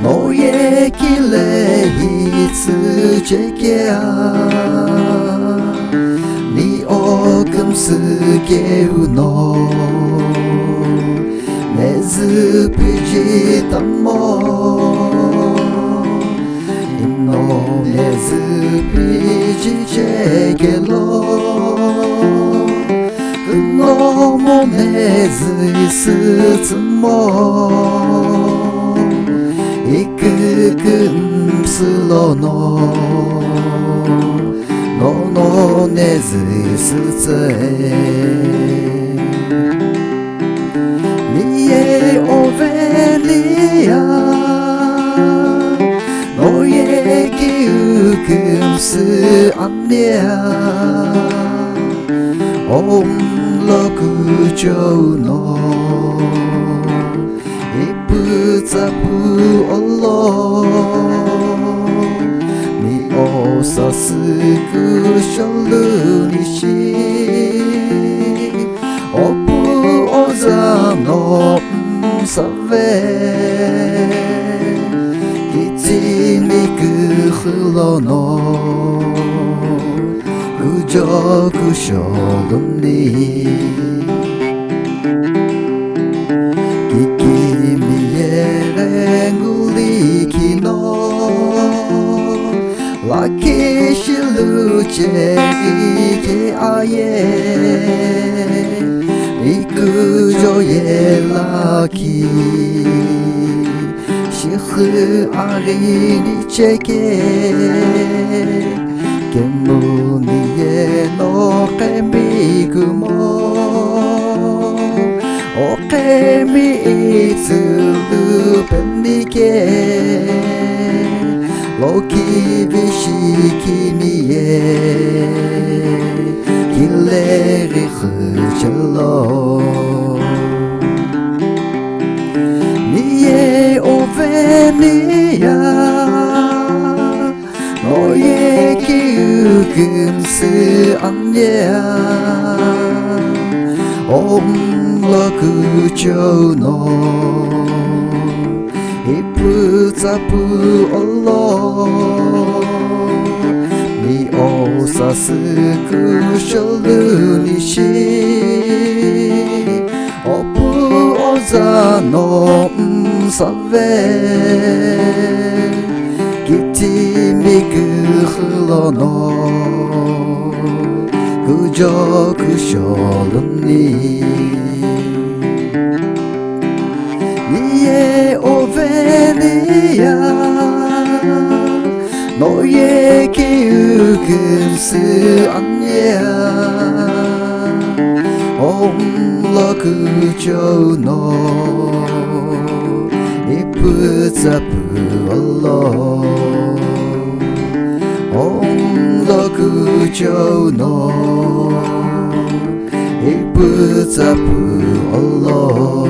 Noje kileyitsi çekia Ni okumsu geuno Nezupici tammo Inno nezupici çekelo No mo nezu tsumo Ikukum sulono No nezu tse Niye ovenia Noye kiukum su anya Lokujo no Iputapu Allah Mi osasuku sholu nishi Opu oza no save Kitimiku hulo no Kujoku sholu ni Laki shiluche ike aye Ikujo ye laki Shihu ari ni cheke Kemu niye no kemi kumo O kemi itsulu penike Loki vishikimiye Kileri khchelo Niye ovenia Noye kiukumsu anya Lokucho no Iputapu Allah Mi osasuku sholu nishi Opu oza no save Kitimiku hulo no Kujoku sholu ni Niye ovenia Noye kiukumsu anya Lokujo no Iputapu Allah Lokujo no Iputapu Allah